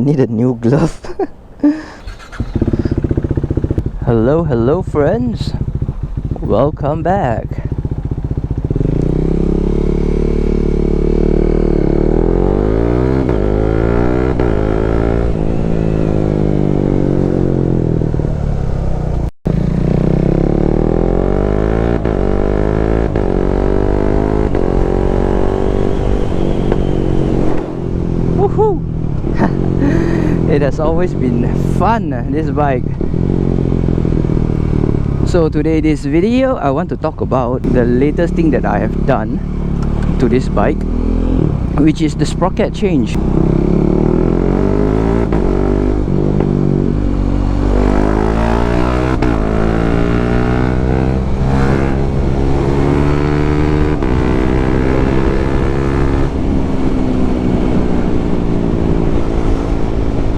need a new glove. Hello friends, welcome back. Woohoo! It has always been fun, this bike. So today, this video, I want to talk about the latest thing that I have done to this bike, which is the sprocket change.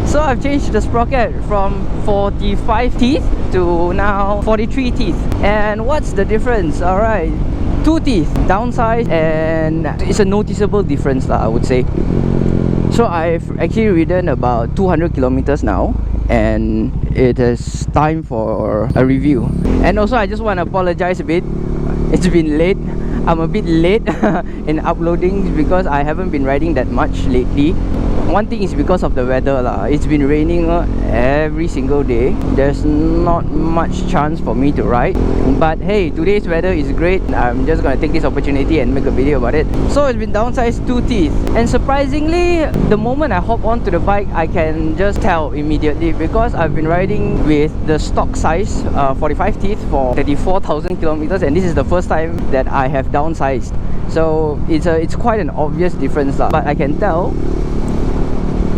So I've changed the sprocket from 45 teeth to now 43 teeth. And what's the difference? Alright, 2 teeth downsized, and it's a noticeable difference, I would say. So I've actually ridden about 200 kilometers now, and it is time for a review. And also I just want to apologize a bit. It's been late. I'm a bit late in uploading because I haven't been riding that much lately. One thing is because of the weather lah. It's been raining every single day. There's not much chance for me to ride. But hey, today's weather is great. I'm just gonna take this opportunity and make a video about it. So it's been downsized 2 teeth. And surprisingly, the moment I hop onto the bike, I can just tell immediately, because I've been riding with the stock size 45 teeth for 34,000 kilometers, and this is the first time that I have downsized. So it's quite an obvious difference lah. But I can tell.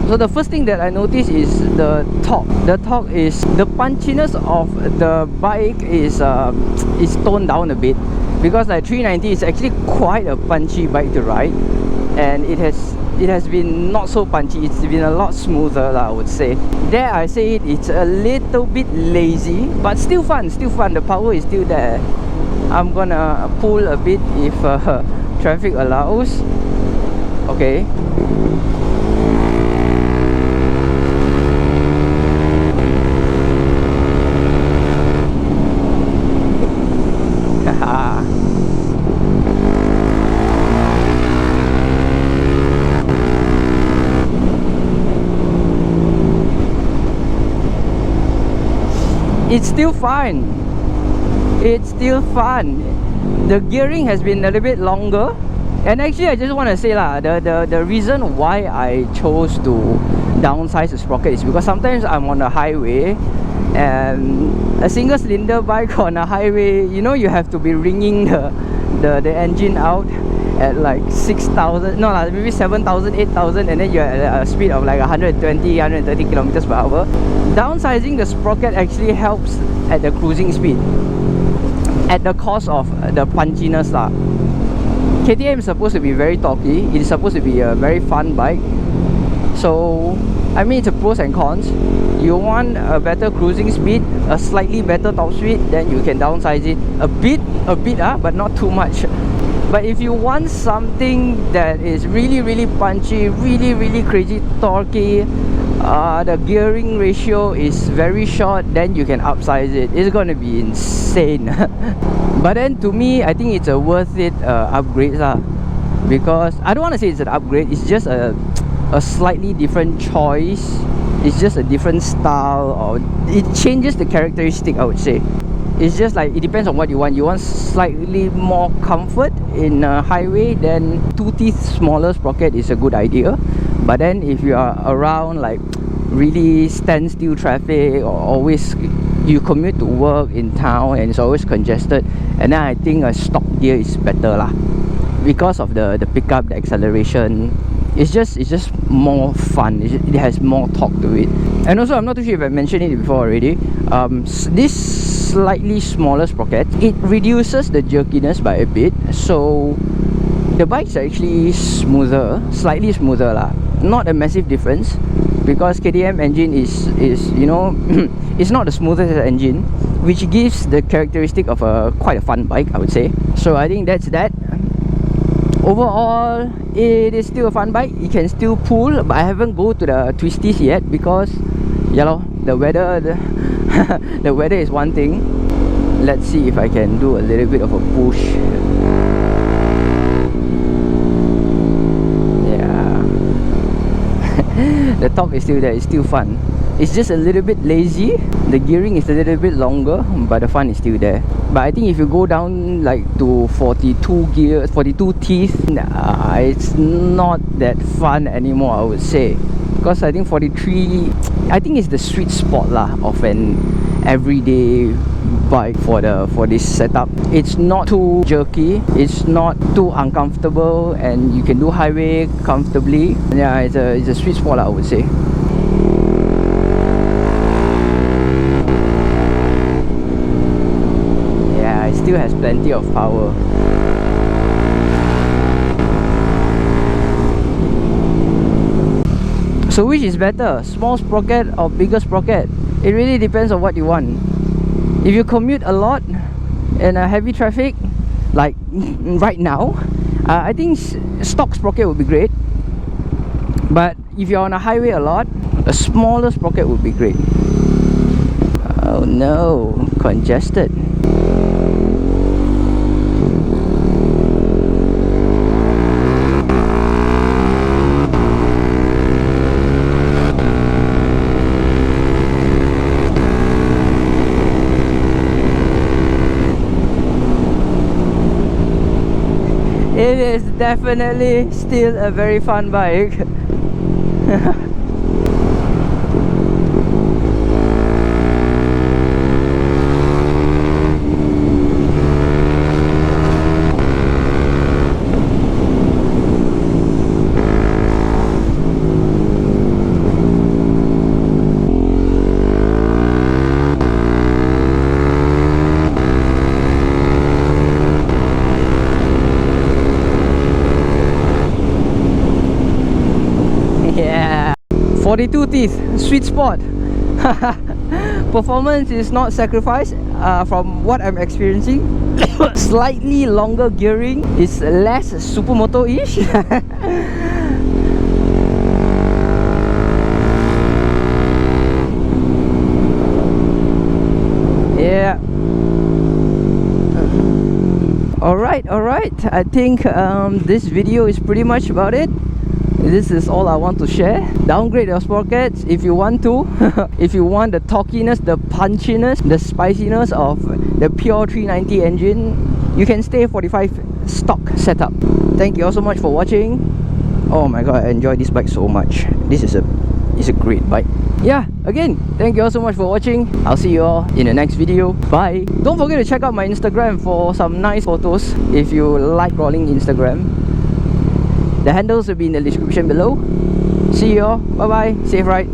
So the first thing that I noticed is the torque. The torque is, the punchiness of the bike is toned down a bit, because like 390 is actually quite a punchy bike to ride, and it has been not so punchy. It's been a lot smoother, I would say. Dare I say it, it's a little bit lazy, but still fun. The power is still there. I'm gonna pull a bit if traffic allows. Okay. It's still fine. It's still fun. The gearing has been a little bit longer. And actually I just want to say lah, the reason why I chose to downsize the sprocket is because sometimes I'm on the highway, and a single cylinder bike on a highway, you know, you have to be ringing the engine out at like 6,000, no lah, maybe 7,000, 8,000, and then you're at a speed of like 120, 130 kilometers per hour. Downsizing the sprocket actually helps at the cruising speed, at the cost of the punchiness lah. KTM is supposed to be very torquey. It is supposed to be a very fun bike. So I mean, it's a pros and cons. You want a better cruising speed, a slightly better top speed, then you can downsize it a bit, but not too much. But if you want something that is really punchy, really crazy torquey, the gearing ratio is very short, then you can upsize it. It's gonna be insane. But then to me, I think it's a worth it upgrade lah, because I don't want to say it's an upgrade. It's just a slightly different choice. It's just a different style, or it changes the characteristic, I would say. It's just like, it depends on what you want. You want slightly more comfort in a highway, then 2 teeth smaller sprocket is a good idea. But then if you are around like really standstill traffic, or always you commute to work in town and it's always congested, and then I think a stock gear is better lah, because of the pickup, the acceleration. It's just more fun. It has more torque to it. And also, I'm not too sure if I mentioned it before already, this slightly smaller sprocket, it reduces the jerkiness by a bit, so the bike's actually smoother, slightly smoother lah. Not a massive difference, because KTM engine is you know, it's not the smoothest engine, which gives the characteristic of quite a fun bike, I would say. So I think that's that. Overall, it is still a fun bike. It can still pull, but I haven't go to the twisties yet because, yeah lor, the weather, the weather is one thing. Let's see if I can do a little bit of a push. Yeah. The top is still there. It's still fun. It's just a little bit lazy. The gearing is a little bit longer, but the fun is still there. But I think if you go down like to 42 gears, 42 teeth, it's not that fun anymore, I would say. Because I think 43, I think it's the sweet spot lah of an everyday bike for this setup. It's not too jerky, it's not too uncomfortable, and you can do highway comfortably. Yeah, it's a sweet spot lah, I would say. It still has plenty of power. So which is better, small sprocket or bigger sprocket? It really depends on what you want. If you commute a lot in a heavy traffic, like right now, I think stock sprocket would be great. But if you're on a highway a lot, a smaller sprocket would be great. Oh no, congested. It is definitely still a very fun bike. Yeah, 42 teeth, sweet spot. Performance is not sacrificed from what I'm experiencing. Slightly longer gearing is less supermoto-ish. Yeah. Alright, I think this video is pretty much about it. This is all I want to share. Downgrade your sprockets if you want to. If you want the torquiness, the punchiness, the spiciness of the pure 390 engine, you can stay 45 stock setup. Thank you all so much for watching. Oh my god, I enjoy this bike so much. This is a great bike. Yeah, again, thank you all so much for watching. I'll see you all in the next video. Bye. Don't forget to check out my Instagram for some nice photos if you like crawling Instagram. The handles will be in the description below. See you all. Bye bye. Safe ride.